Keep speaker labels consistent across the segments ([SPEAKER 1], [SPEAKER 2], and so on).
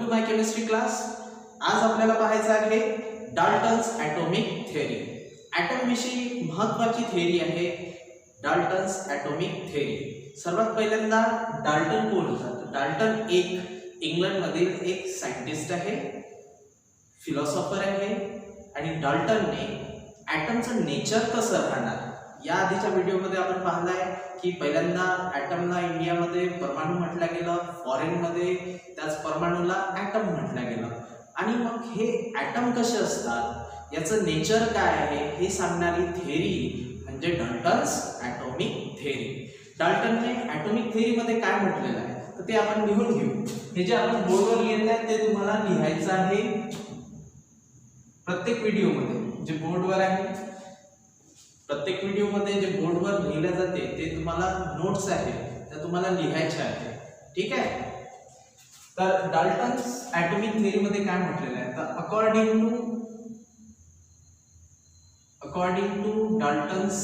[SPEAKER 1] माय chemistry class. आज आपल्याला पाहायचं आहे डाल्टन्स ॲटॉमिक थिअरी. ॲटम विषयी महत्त्वाची थिअरी आहे डाल्टन्स ॲटॉमिक थिअरी. सर्वात पहिल्यांदा डाल्टन कोण होता? डाल्टन एक इंग्लंडमधील एक सायंटिस्ट आहे, फिलॉसॉफर आहे आणि डाल्टनने ॲटमचं नेचर कसं राहणार या आधीच्या व्हिडिओमध्ये आपण पाहिलं आहे की पहिल्यांदा ॲटमला इंडियामध्ये परमाणु म्हटलं गेलं, फॉरेनमध्ये त्याच परमाणूला ॲटम म्हटलं गेलं. आणि मग हे ॲटम कसे असतात, याचं नेचर काय आहे हे सांगणारी थिअरी म्हणजे डाल्टन्स ॲटॉमिक थिअरी. डाल्टनने ॲटॉमिक थिअरीमध्ये काय म्हटलेलं आहे तर ते आपण लिहून घेऊ. हे जे आपण बोर्डवर लिहिलं आहे ते तुम्हाला लिहायचं आहे प्रत्येक व्हिडिओमध्ये. जे बोर्डवर आहे प्रत्येक व्हिडिओमध्ये जे बोर्डवर लिहिले जाते ते तुम्हाला नोट्स आहे त्या तुम्हाला लिहायच्या आहे. ठीक आहे. तर डाल्टन्स ॲटॉमिक थिअरीमध्ये काय म्हटलेलं आहे तर according to Dalton's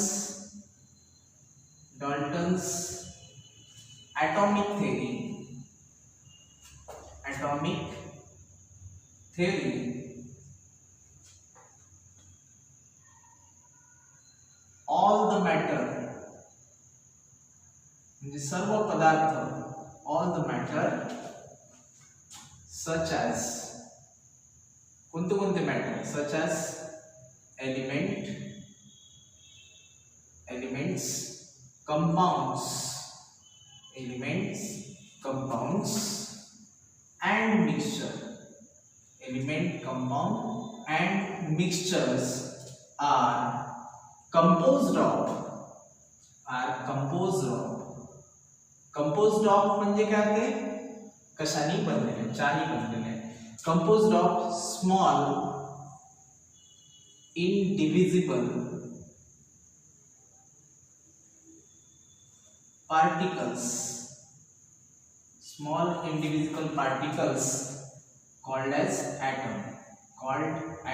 [SPEAKER 1] atomic theory all the matter म्हणजे सर्व पदार्थ, all the matter such as कोणते matter, such as elements, compounds and mixtures are composed of म्हणजे काय ते कशाने बनलेले, चारही बनलेले. composed of small indivisible particles called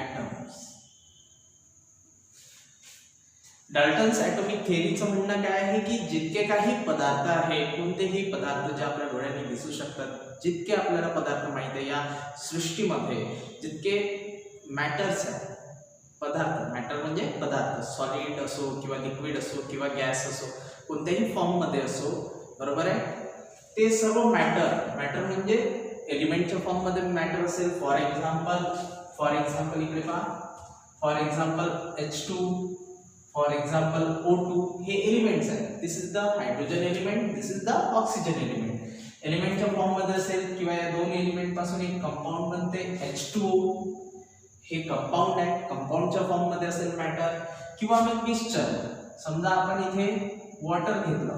[SPEAKER 1] atoms. Dalton's atomic थिअरीचं म्हणणं काय आहे की जितके काही पदार्थ आहे, कोणतेही पदार्थ जे आपल्या डोळ्याने दिसू शकतात, जितके आपल्याला पदार्थ माहित आहे या सृष्टीमध्ये, जितके मॅटर्स आहेत, पदार्थ, मॅटर म्हणजे पदार्थ, सॉलिड असो किंवा लिक्विड असो किंवा गॅस असो, कोणत्याही फॉर्ममध्ये असो, बरोबर आहे, ते सर्व मॅटर म्हणजे एलिमेंटच्या फॉर्ममध्ये मॅटर असेल. फॉर एक्झाम्पल इकडे पहा, for example H2, for example O2 हे एलिमेंट्स आहेत. This is the hydrogen element, this is the oxygen element. एलिमेंटच्या फॉर्म मध्ये असेल किंवा या दोन एलिमेंट पासून एक कंपाऊंड बनते H2O, हे कंपाऊंड आहे. कंपाऊंडच्या फॉर्म मध्ये असेल मॅटर किंवा मग मिक्सचर. समजा आपण इथे वॉटर घेतलं,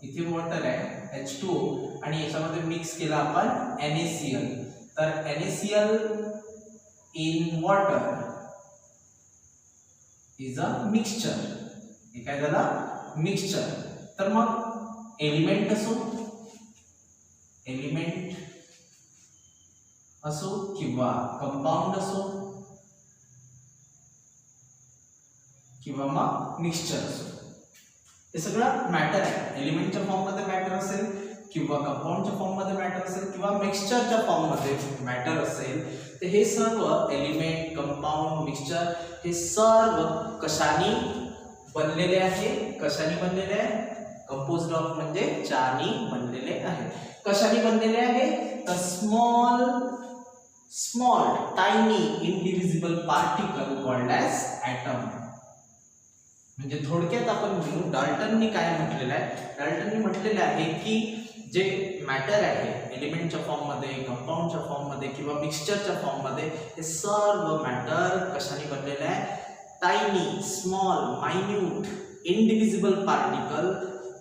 [SPEAKER 1] इथे वॉटर आहे H2O आणि याच्यामध्ये मिक्स केला आपण NaCl, तर NaCl in water is a mixture. हे काय झालं? मिक्सचर. तर मग एलिमेंट असो किंवा कंपाऊंड असो किंवा मग मिक्सचर असो, हे सगळं मॅटर आहे. एलिमेंटच्या फॉर्म मध्ये मॅटर असेल किंवा कंपाऊंडच्या फॉर्म मध्ये मॅटर असेल किंवा मिक्सचरच्या फॉर्म मध्ये मॅटर असेल, तर हे सर्व एलिमेंट, कंपाऊंड, मिक्सचर हे सर्व कशाने बनलेले आहे? कंपोज्ड ऑफ म्हणजे चारनी बनलेले आहे. कशाने बनलेले आहे तर small tiny indivisible particle called as atom. म्हणजे थोडक्यात आपण म्हणू डाल्टननी काय म्हटलेलं आहे? डाल्टननी म्हटलेलं आहे की जे मॅटर आहे एलिमेंटच्या फॉर्म मध्ये, कंपाऊंडच्या फॉर्म मध्ये किंवा मिक्सचरच्या फॉर्म मध्ये, हे सर्व मॅटर कशाने बनलेले आहे? Tiny, small, minute, indivisible particle.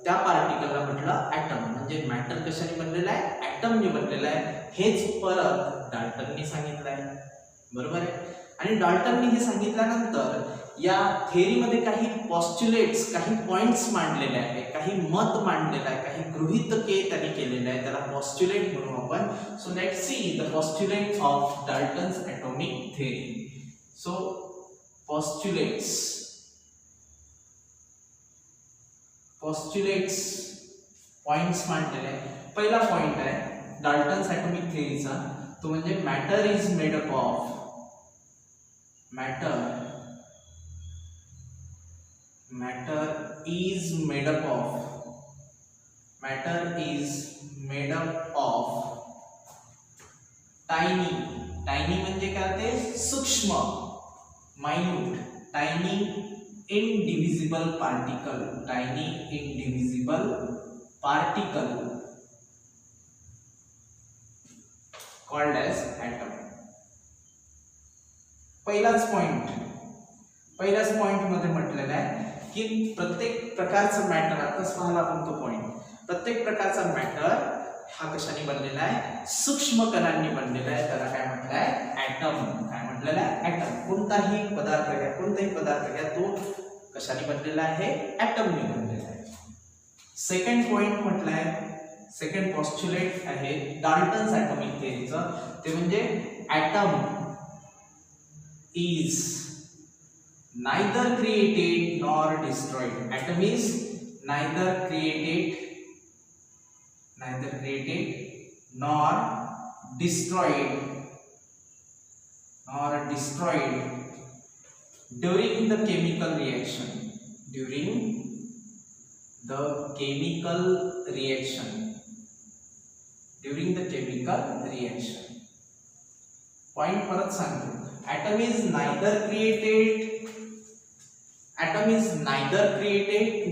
[SPEAKER 1] त्या पार्टिकलला म्हटलं ॲटम. म्हणजे मॅटर कशाने बनलेलं आहे? ॲटमने बनलेलं आहे. हेच परत डाल्टननी सांगितलं आहे, बरोबर आहे. आणि डाल्टननी हे सांगितल्यानंतर या थिअरीमध्ये काही पॉस्च्युलेट्स, काही पॉइंट्स मांडलेले आहे, काही मत मांडलेलं आहे, काही गृहीतके त्यांनी केलेले आहे, त्याला पॉस्च्युलेट म्हणू आपण. So let's see the postulate of Dalton's atomic theory. So postulates points मांडलेले आहे. पहिला पॉइंट आहे डाल्टन्स ॲटॉमिक थिअरीचा, तो म्हणजे matter is made up of, matter is made up of, matter is made up of tiny, tiny म्हणजे काय ते सूक्ष्म, minute, tiny indivisible particle, tiny indivisible particle called as atom. पहिलाच पॉइंट मध्ये म्हटलेलं आहे की प्रत्येक प्रकारचं मॅटर, आताच पाहिला आपण तो पॉइंट, प्रत्येक प्रकारचा मॅटर हा कशाने बनलेला आहे, सूक्ष्म कणांनी बनलेला आहे. त्याला काय म्हटलं आहे, ॲटम. काय म्हटलेलं आहे, ॲटम. कोणताही पदार्थ घ्या तो कशाने बनलेला आहे, ॲटमने बनलेला आहे. सेकंड पॉइंट म्हटलंय, सेकंड पॉस्च्युलेट आहे डाल्टन्स ॲटॉमिक थेअरीचं, ते म्हणजे atom is neither created nor destroyed. Atom is neither created nor destroyed during the chemical reaction, point परत सांगतो, atom is neither created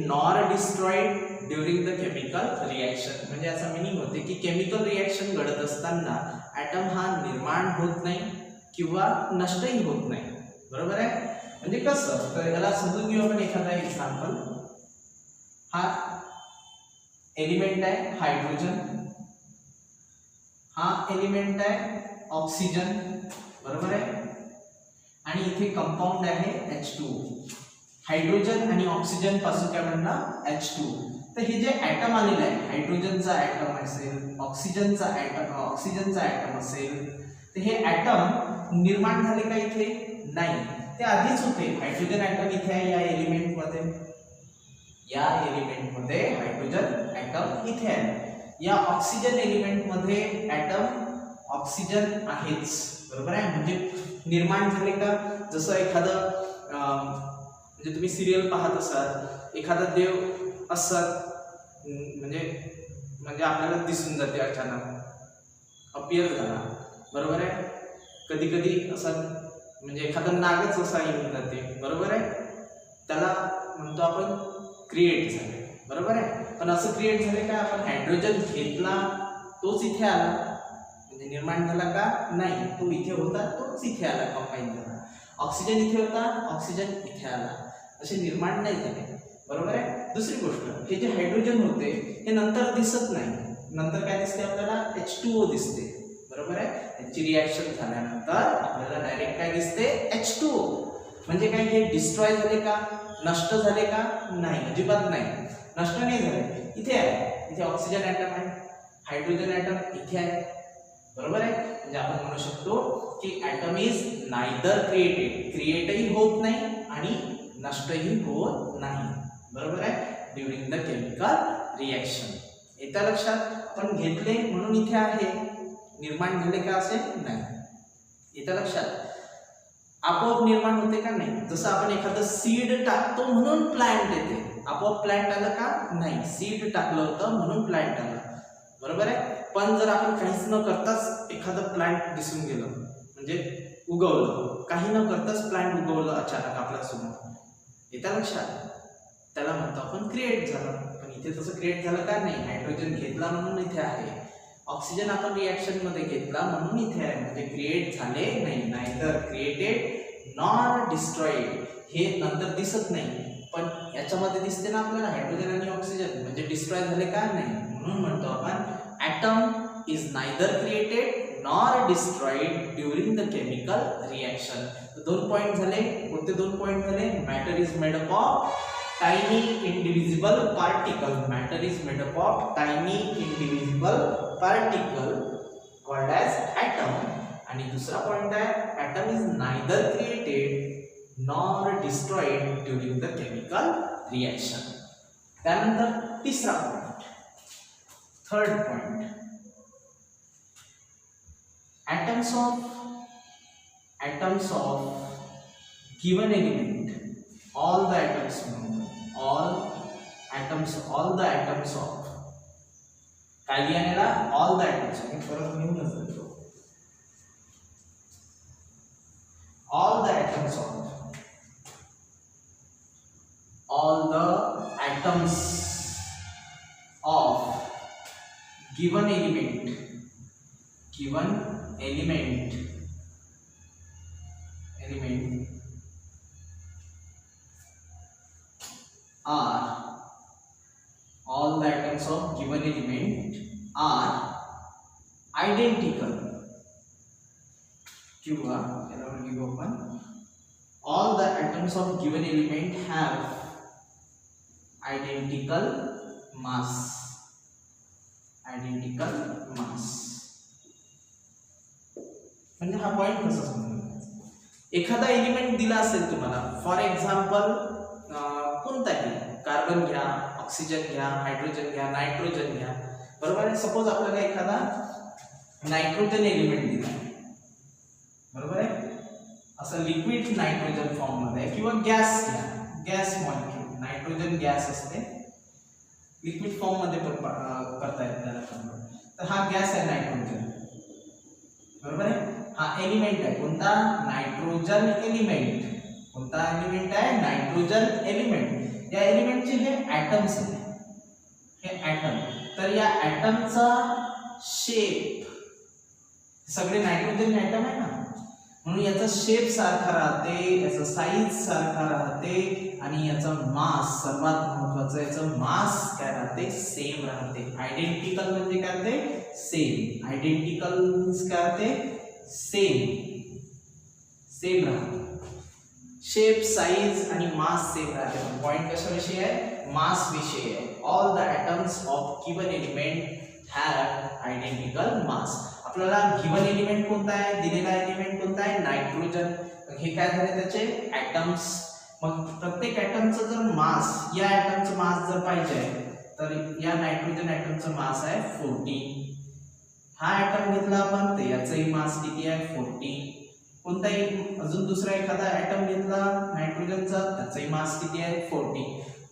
[SPEAKER 1] nor destroyed during the chemical reaction. म्हणजे याचा meaning होते की केमिकल रिएक्शन घडत असताना ॲटम हा निर्माण होत नाही किंवा नष्टही होत नाही. बरोबर आहे. म्हणजे कसं, तर याला समजून घेऊ आपण एखादा एक्झाम्पल. हा एलिमेंट आहे हायड्रोजन, हा एलिमेंट आहे ऑक्सिजन. बरोबर आहे. आणि इथे कंपाऊंड आहे H2. हायड्रोजन आणि ऑक्सिजन पासून काय बनणार, H2. तर हे जे ॲटम आलेलं आहे, हायड्रोजनचा ॲटम असेल, ऑक्सिजनचा ॲटम असेल, तर हे ॲटम निर्माण झाले का इथे, नाही, ते आधीच होते. हायड्रोजन ॲटम इथे आहे या एलिमेंटमध्ये, हायड्रोजन ॲटम इथे आहे. या ऑक्सिजन एलिमेंटमध्ये ॲटम ऑक्सिजन आहेच. बरोबर आहे. म्हणजे निर्माण झाले का, जसं एखादं म्हणजे तुम्ही सिरियल पाहत असाल, एखादा देव असतात म्हणजे आपल्याला दिसून जाते, अचानक अपियर झाला. बरोबर आहे. कधी कधी असं म्हणजे एखादा नागच असा येऊन जाते. बरोबर आहे. त्याला म्हणतो आपण क्रिएट झाले. बरोबर आहे. पण असं क्रिएट झाले का, आपण हायड्रोजन घेतला तोच इथे आला, म्हणजे निर्माण झाला का, नाही, तो इथे होता तोच इथे आला, कंबाईन झाला. ऑक्सिजन इथे होता, ऑक्सिजन इथे आला, असे निर्माण नाही झाले. बरोबर आहे. दुसरी गोष्ट, हे जे हायड्रोजन होते हे नंतर दिसत नाही. नंतर काय दिसते आपल्याला, H2O दिसते. बरोबर आहे. याची रिॲक्शन झाल्यानंतर आपल्याला डायरेक्ट काय दिसते, H2O. म्हणजे काय, हे डिस्ट्रॉय झाले का, नष्ट झाले का, नाही, अजिबात नाही, नष्ट नाही झाले. इथे आहे, इथे ऑक्सिजन ॲटम आहे, हायड्रोजन ॲटम इथे आहे. बरोबर आहे. म्हणजे आपण म्हणू शकतो की ॲटम इज नायदर क्रिएटही होत नाही आणि नष्टही होत नाही. बरोबर आहे. During the chemical reaction. येत्या लक्षात, आपण घेतले म्हणून इथे आहे, निर्माण झाले का असे नाही. येत्या लक्षात. आपोआप निर्माण होते का, नाही. जसं आपण एखादं सीड टाकतो म्हणून प्लांट येते, आपोआप प्लांट आलं का, नाही, सीड टाकलं होतं म्हणून प्लांट आलं. बरोबर आहे. पण जर आपण काहीच न करताच एखादं प्लांट दिसून गेलं, म्हणजे उगवलं, काही न करताच प्लांट उगवलं अचानक आपल्यासमोर, येत्या लक्षात, त्याला म्हणतो आपण क्रिएट झालं. पण इथे तसं क्रिएट झालं का, नाही, हायड्रोजन घेतला म्हणून इथे आहे, ऑक्सिजन आपण रिॲक्शन मध्ये घेतला म्हणून इथे आहे, म्हणजे क्रिएट झाले नाही. नायदर क्रिएटेड नॉर डिस्ट्रॉइड, हे नंतर दिसत नाही, पण याच्यामध्ये दिसते ना आपल्याला, हायड्रोजन आणि ऑक्सिजन, म्हणजे डिस्ट्रॉय झाले का, नाही. म्हणून म्हणतो आपण atom is neither created nor destroyed during the chemical reaction. दोन पॉइंट झाले. कोणते दोन पॉइंट झाले, matter is made up of tiny indivisible particle, matter is made up of tiny indivisible particle called as atom. आणि दुसरा point आहे, atom is neither created nor destroyed during the chemical reaction. त्यानंतर तिसरा point, third point, atoms of given element, all the atoms of काय लिहायला all the atoms मी परत लिहूनच देतो all the atoms of given element are all the atoms of given element are identical किंवा याला लिहू आपण all the atoms of given element have identical mass म्हणजे हा पॉइंट कसा समजायचा एखादा एलिमेंट दिला असेल तुम्हाला फॉर एक्झाम्पल कोणताही कार्बन घ्या ऑक्सिजन घ्या हायड्रोजन घ्या नायट्रोजन घ्या बरोबर आहे सपोज आपल्याला एखादा नायट्रोजन एलिमेंट दिला बरोबर आहे असं लिक्विड नायट्रोजन फॉर्म मध्ये किंवा गॅस घ्या गॅस मॉलिक्यूल नायट्रोजन गॅस असते लिक्विड फॉर्म मध्ये पण करता येते त्याला कन्वर्ट तर हा गॅस आहे नायट्रोजन बरोबर आहे हा एलिमेंट आहे कोणता नायट्रोजन एलिमेंट कोणता एलिमेंट आहे नायट्रोजन एलिमेंट या एलिमेंटचे हे ॲटम्स आहेत हे ॲटम तर या ॲटमचा शेप सगळे नायट्रोजन ॲटम आहे ना म्हणून याचा शेप सारखा राहते याचा साईज सारखा राहते आणि याचा मास सर्वात महत्त्वाचं याचा मास काय राहते सेम राहते आयडेंटिकल म्हणजे काय राहते सेम आयडेंटिकल मीन्स काय राहते सेम राहते शेप साईज आणि मास सेम राहते पॉइंट कशाविषयी आहे मास विषयी आहे all the atoms of given element have identical mass आपल्याला गिवन एलिमेंट कोणता आहे दिलेला एलिमेंट कोणता आहे नायट्रोजन हे काय झाले त्याचे ॲटम्स मग प्रत्येक ॲटमचं जर मास या ॲटमचं मास जर पाहिजे तर या नायट्रोजन ॲटमचं मास आहे 14 हा ॲटम घेतला आपण तर याचंही मास किती आहे 14 कोणताही अजून दुसरा एखादा ॲटम घेतला नायट्रोजनचा त्याचाही मास किती आहे 14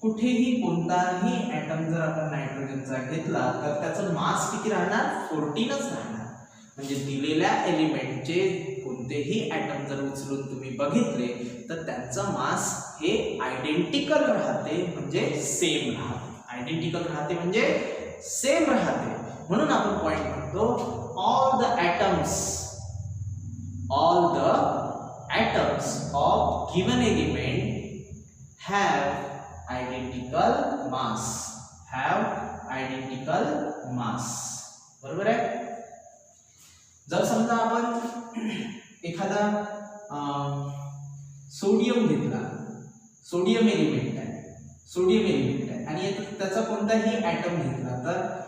[SPEAKER 1] कुठेही कोणताही ॲटम जर आपण नायट्रोजनचा घेतला तर त्याचं मास किती राहणार 14च राहणार म्हणजे दिलेल्या एलिमेंटचे कोणतेही ॲटम जर उचलून तुम्ही बघितले तर त्यांचं मास हे आयडेंटिकल राहते म्हणजे सेम राहते आयडेंटिकल राहते म्हणजे सेम राहते म्हणून आपण पॉइंट म्हणतो all the atoms of given element have identical mass बरोबर आहे जर समजा आपण एखादा सोडियम घेतला सोडियम एलिमेंट आहे आणि त्याचा कोणताही ॲटम घेतला तर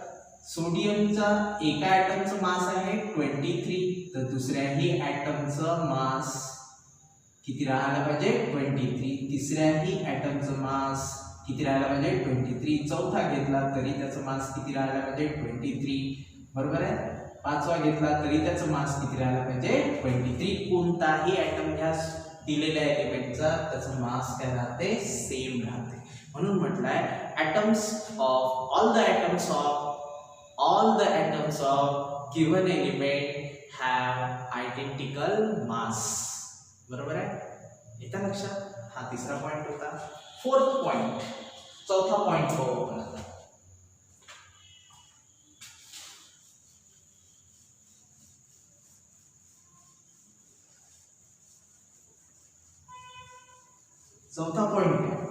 [SPEAKER 1] सोडियमचा एका ॲटमचं मास आहे 23 तर दुसऱ्याही ॲटमचं मास किती राहायला पाहिजे 23 तिसऱ्याही ॲटमचं मास किती राहायला पाहिजे 23 चौथा घेतला तरी त्याचं मास किती राहायला पाहिजे 23 बरोबर आहे पाचवा घेतला तरी त्याचं मास किती राहायला पाहिजे 23 कोणताही ॲटम घ्या दिलेल्या एलिमेंटचा त्याचं मास काय राहते सेम राहते म्हणून म्हटलंय all the atoms of given element have identical mass बरोबर आहे येता लक्षात हा तिसरा पॉइंट होता फोर्थ पॉइंट चौथा पॉइंट बघू आपण चौथा point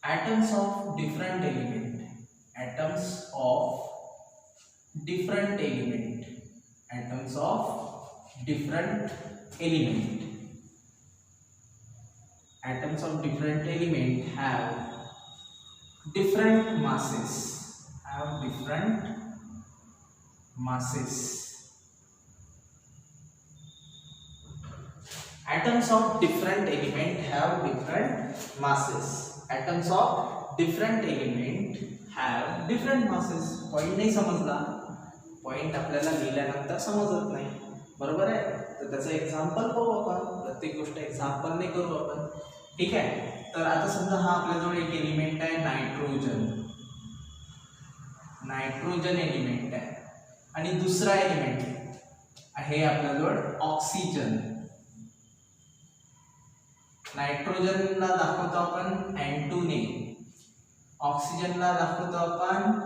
[SPEAKER 1] atoms of different element atoms of different element atoms of different element atoms of different element have different masses atoms of different element have different masses. Atoms of different element have different masses. Point नाही समजला, point आपल्याला लिहिल्यानंतर समजत नाही, बरोबर आहे. तर त्याचं एक्झाम्पल पाहू आपण, प्रत्येक गोष्ट एक्झाम्पलने करू आपण. ठीक आहे. तर आता समजा हा आपल्याजवळ एक एलिमेंट आहे नायट्रोजन, नायट्रोजन एलिमेंट आहे, आणि दुसरा एलिमेंट आहे आपल्याजवळ ऑक्सिजन. नायट्रोजनला दाखवतो आपण N2 ने, ऑक्सिजनला दाखवतो आपण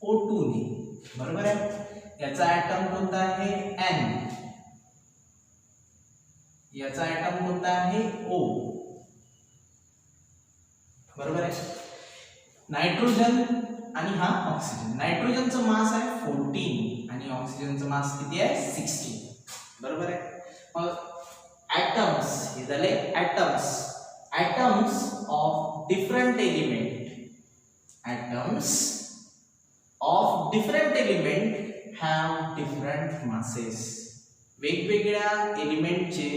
[SPEAKER 1] O2 ने, बरोबर आहे. याचा ॲटम कोणता आहे N, याचा ॲटम कोणता आहे O, बरोबर आहे. नायट्रोजन आणि हा ऑक्सिजन. नायट्रोजनचं मास आहे 14 आणि ऑक्सिजनचं मास किती आहे 16, बरोबर आहे. मग atoms, हे झाले atoms. Atoms of different element, atoms of different element have different masses. वेगवेगळ्या एलिमेंटचे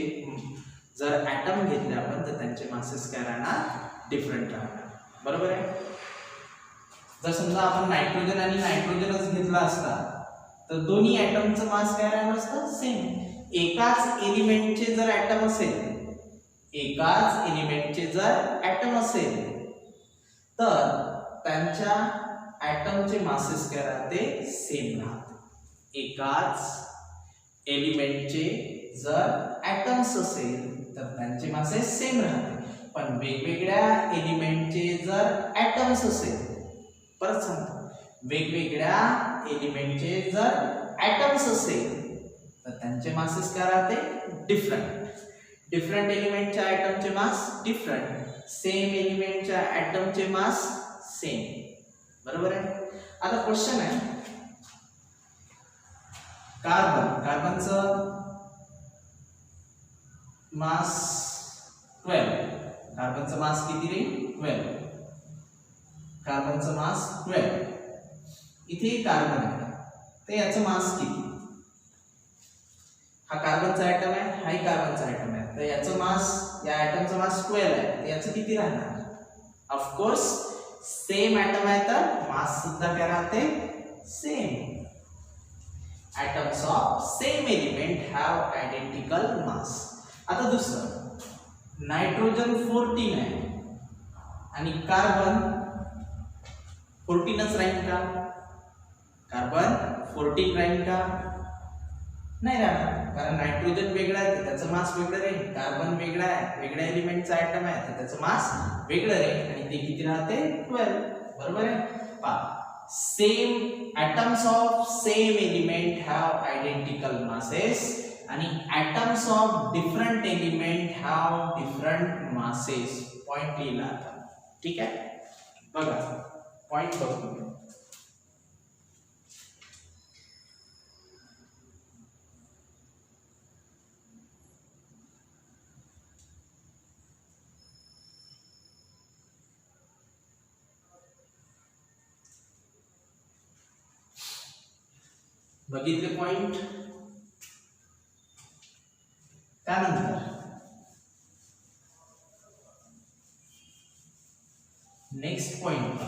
[SPEAKER 1] जर ॲटम घेतले आपण तर त्यांचे मासेस काय राहणार, डिफरंट राहणार, बरोबर आहे. जर समजा आपण नायट्रोजन आणि नायट्रोजनच घेतला असता तर दोन्ही ॲटमचं मास काय राहणार असतं, सेम. एकाच एलिमेंटचे जर ॲटम असेल, एकाच एलिमेंटचे जर ॲटम असेल तर त्यांच्या ॲटमचे मासेस काय राहते, सेम राहते. एकाच एलिमेंटचे जर ॲटम्स असेल तर त्यांचे मासेस सेम राहते. पण वेगवेगळ्या एलिमेंटचे जर ॲटम्स असेल, परत सांगतो, वेगवेगळ्या एलिमेंटचे जर ॲटम्स असेल तर त्यांचे मासेस काय राहते, डिफरंट. डिफरंट एलिमेंटच्या ॲटमचे मास डिफरंट, सेम एलिमेंटच्या ॲटमचे मास सेम, बरोबर आहे. आता क्वेश्चन आहे, कार्बन, कार्बनचं मास 12, कार्बनचं मास किती रे 12, कार्बनचं मास 12. इथे कार्बन आहे तर याचं मास किती, हा कार्बनचा ॲटम आहे, हाही कार्बनचा ॲटम आहे, तर याचं मास, या ॲटमचं मास 12 आहे, तर याचं किती राहणार. ऑफकोर्स सेम ॲटम आहे तर मास सुद्धा काय राहते, same. Atoms of same element have identical mass. आता दुसरं, नायट्रोजन 14 आहे आणि कार्बन 14च राहील का, कार्बन 14 राहील का, नाही राहणार. कारण नायट्रोजन वेगळा आहे तर त्याचं मास वेगळं राहील, कार्बन वेगळा आहे, वेगळ्या एलिमेंटचा ॲटम आहे तर त्याचं मास वेगळं राहील, आणि ते किती राहते 12, बरोबर आहे. पहा, same atoms of same element have identical masses आणि atoms of different element have different masses. Point लिहिला आता, ठीक आहे. बघा पॉइंट बघतो, बघितले पॉइंट. त्यानंतर next point,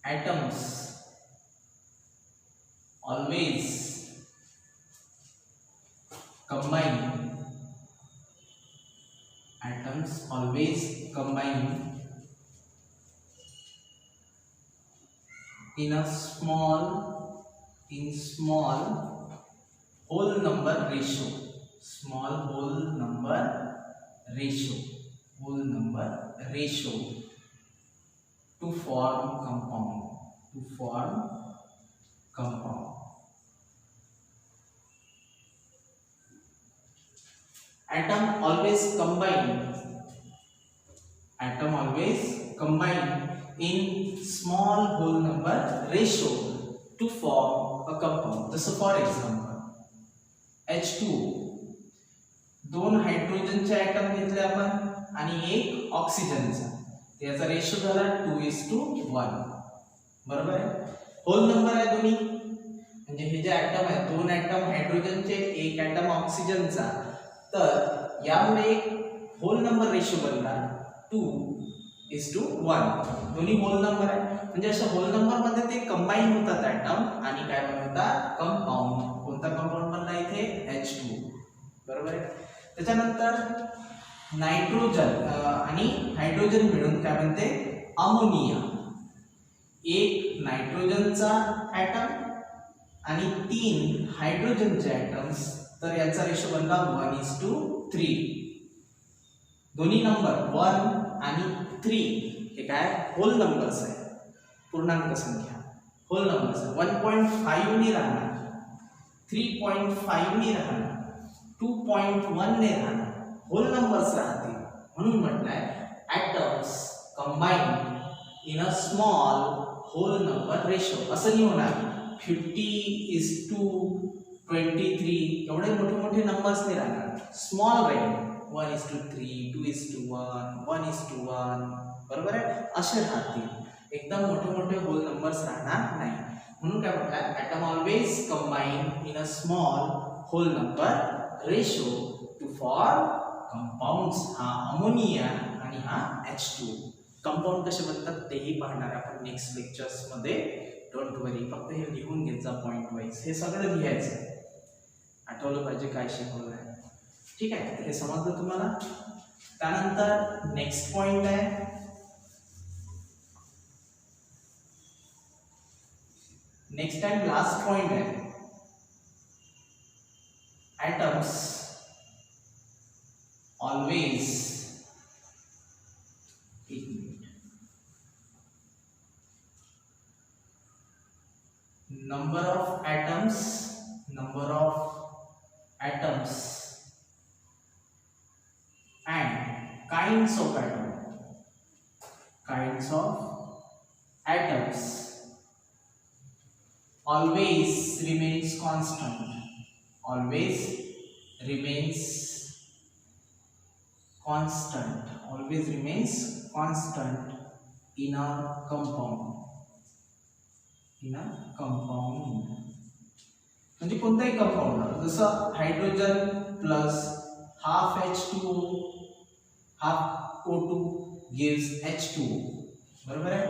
[SPEAKER 1] atoms always combine, atoms always combine in small whole number ratio, small whole number ratio to form compound, atom always combine in small whole number ratio to form a compound. जसं for example H2, दोन हायड्रोजनचे item घेतले आपण आणि एक ऑक्सिजनचा, त्याचा ratio झाला 2:1, बरोबर आहे. होल नंबर आहे दोन्ही, म्हणजे हे जे ॲटम आहे, 2 ॲटम हायड्रोजनचे, 1 ॲटम ऑक्सिजनचा, तर यामुळे एक होल नंबर रेशो बनला 2:1. दोन्ही होल नंबर आहे, म्हणजे अशा होल नंबर मध्ये ते कंबाईन होतात ॲटम आणि काय बनवतात, कंपाऊंड. कोणता कंपाऊंड बनला इथे, H2. बरोबर आहे. त्याच्यानंतर नायट्रोजन आणि हायड्रोजन मिळून काय बनते, अमोनिया. एक नायट्रोजनचा ॲटम आणि 3 हायड्रोजनचे ॲटम्स, तर याचा रेशो बनला 1:3. दोन्ही नंबर 1 आणि 3 हे काय होल नंबर्स आहे, पूर्णांक संख्या, होल नंबर्स आहे. 1.5 ने राहणार, 3.5 ने राहणार, 2.1 ने राहणार, होल नंबर्स राहतील. म्हणून म्हटलंय atoms combine in a small whole number ratio. असं नाही होणार 50:23 एवढे मोठे मोठे नंबर्स नाही राहणार, स्मॉल राहील. 1:3, 2:1, 1:1, बरोबर आहे, असे राहतील. एकदम मोठे मोठे होल नंबर्स राहणार नाही. म्हणून काय म्हटलं, atom always combine in a small whole number ratio to form compounds. हा अमोनिया आणि हा H2. कंपाऊंड कसे बनतात तेही पाहणार आपण नेक्स्ट लेक्चर्स मध्ये. डोंट वरी, फक्त हे लिहून घेत जा पॉइंट वाईज. हे सगळं लिहायचं, आठवलं पाहिजे काय शिकवलं आहे. ठीक आहे, हे समजलं तुम्हाला. त्यानंतर नेक्स्ट पॉइंट आहे, नेक्स्ट अँड लास्ट पॉइंट आहे, atoms always, number of atoms and kinds of atoms always remains constant, always remains constant in a compound. म्हणजे कोणताही कंपाऊंड, जसं hydrogen plus half H2O half O2 gives H2O. बरोबर आहे.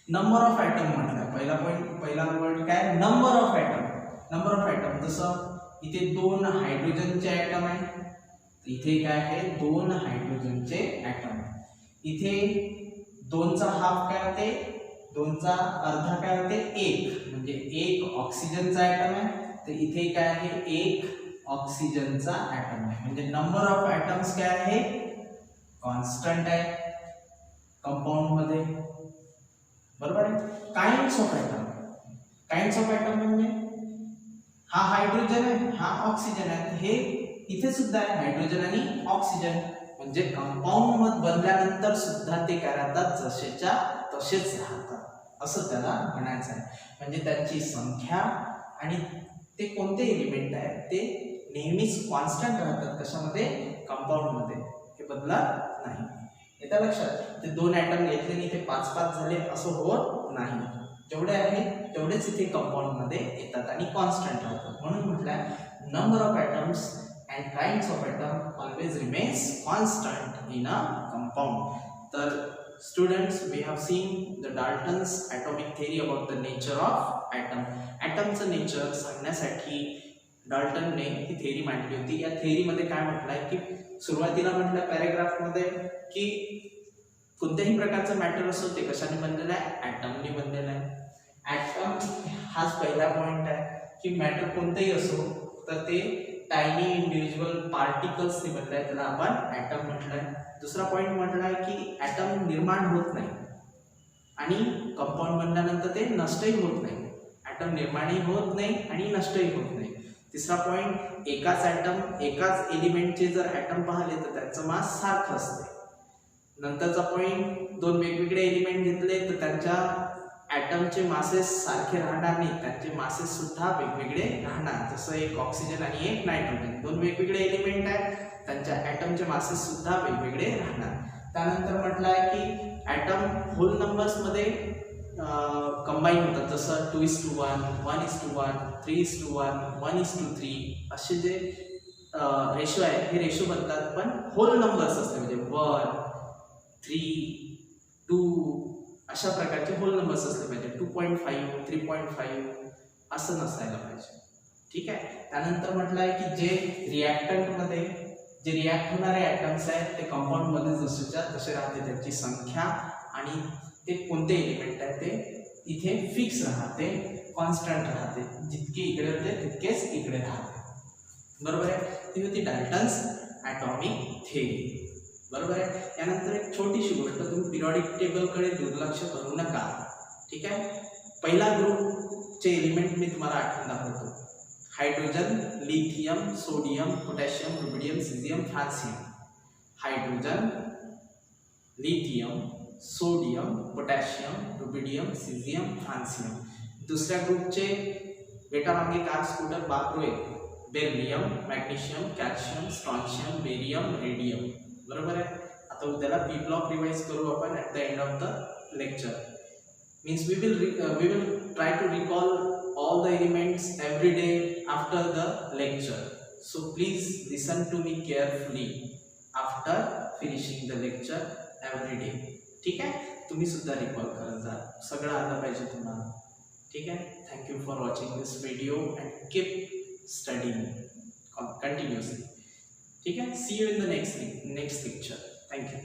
[SPEAKER 1] Number of item म्हटलं, पहिला word काय, number of item. जसं इथे 2 हायड्रोजनचे ॲटम आहे, इथे काय आहे 2 हायड्रोजनचे ॲटम. इथे 2चा हाफ काय होते, 2चा अर्धा काय होते 1, म्हणजे 1 ऑक्सिजनचा ॲटम आहे, तर इथे काय आहे 1 ऑक्सिजनचा ॲटम आहे. म्हणजे नंबर ऑफ ॲटम्स काय आहे, कॉन्स्टंट आहे कंपाऊंड मध्ये. बरोबर आहे. काइंड्स ऑफ ॲटम म्हणजे हा हायड्रोजन आहे, हा ऑक्सिजन आहे, हे इथे सुद्धा आहे हायड्रोजन आणि ऑक्सिजन. म्हणजे कंपाऊंड मध्ये बनल्यानंतर सुद्धा ते काय राहतात, जसेच्या तसेच राहतात, असं त्याला म्हणायचं आहे. म्हणजे त्यांची संख्या आणि ते कोणते एलिमेंट आहेत ते नेहमीच कॉन्स्टंट राहतात. कशामध्ये, कंपाऊंड मध्ये, हे बदलत नाही. येतं लक्षात. ते 2 ॲटम घेतले आणि ते 5-5 झाले असं होत नाही. जेवढे आहेत तेवढेच इथे कंपाऊंड मध्ये येतात आणि कॉन्स्टंट राहतात. म्हणून म्हटलं number of atoms and kinds of atom always remains constant in a compound. तर students, we have seen the Dalton's atomic theory about the nature of atom. ॲटमचं नेचर सांगण्यासाठी डाल्टनने ही थेअरी मांडली होती. या थेअरीमध्ये काय म्हटलंय की सुरुवातीला म्हटलं पॅरेग्राफ मध्ये की कोणत्याही प्रकारचं मॅटर असो ते कशाने बनलेलं आहे, ॲटमने बनलेलं आहे. ॲटम हाच पहिला पॉइंट आहे की मॅटर कोणतंही असो तर ते टायनी इंडिव्हिज्युअल पार्टिकल्सने बनलाय, त्याला आपण ॲटम म्हटलंय. दुसरा पॉइंट म्हटलाय की ॲटम निर्माण होत नाही आणि कंपाऊंड बनल्यानंतर ते नष्टही होत नाही. ॲटम निर्माणही होत नाही आणि नष्टही होत नाही. तिसरा पॉइंट, एकाच एलिमेंटचे जर ॲटम पाहिले तर त्यांचं मास सारखं असते. नंतरचा पॉइंट, 2 वेगवेगळे एलिमेंट घेतले तर त्यांच्या ॲटमचे मासेस सारखे राहणार नाही, त्यांचे मासेस सुद्धा वेगवेगळे राहणार. जसं एक ऑक्सिजन आणि एक नायट्रोजन 2 वेगवेगळे एलिमेंट आहेत, त्यांच्या ॲटमचे मासेस सुद्धा वेगवेगळे राहणार. त्यानंतर म्हटलं आहे की ॲटम होल नंबर्स मध्ये कंबाईन होतात, जसं 2:1, 1:1, 3:1, 1:3 असे जे रेशो आहे हे रेशो बनतात, पण होल नंबर्स असते म्हणजे 1, 3, 2 अशा प्रकारचे होल नंबर्स असले पाहिजे. 2.5, 3.5 असं नसायला पाहिजे. ठीक आहे. त्यानंतर म्हटलं आहे की जे रिॲक्टंटमध्ये जे रिॲक्ट होणारे ॲटम्स आहेत ते कंपाऊंडमध्ये जसेच्या तसे राहते, त्यांची संख्या आणि ते कोणते एलिमेंट आहे ते इथे फिक्स राहते, कॉन्स्टंट राहते. जितके इकडे होते तितकेच इकडे राहते. बरोबर आहे. ती होती डाल्टन्स ॲटॉमिक थेअरी. बरोबर आहे. यानंतर एक छोटीशी गोष्ट, तुम्ही पिरियॉडिक टेबलकडे दुर्लक्ष करू नका. ठीक आहे. पहिला ग्रुपचे एलिमेंट मी तुम्हाला आठवून दाखवतो. Hydrogen, lithium, sodium, potassium, rubidium, caesium, francium. Hydrogen, lithium, sodium, potassium, rubidium, caesium, francium. दुसऱ्या ग्रुपचे बेटा मागे कार्ब, स्कूटर, बाक्रोए, beryllium, magnesium, calcium, strontium, barium, radium. बरोबर आहे. आता उद्याला पी ब्लॉक रिवाइज करू आपण at the end of the lecture. Means we will try to recall all the elements every day after the lecture. So please listen to me carefully after finishing the lecture every day. ठीक आहे. तुम्ही सुद्धा recall करत जा, सगळं आलं पाहिजे तुम्हाला. ठीक आहे. Thank you for watching this video and keep studying continuously. ठीक आहे. See you in the next lecture. Thank you.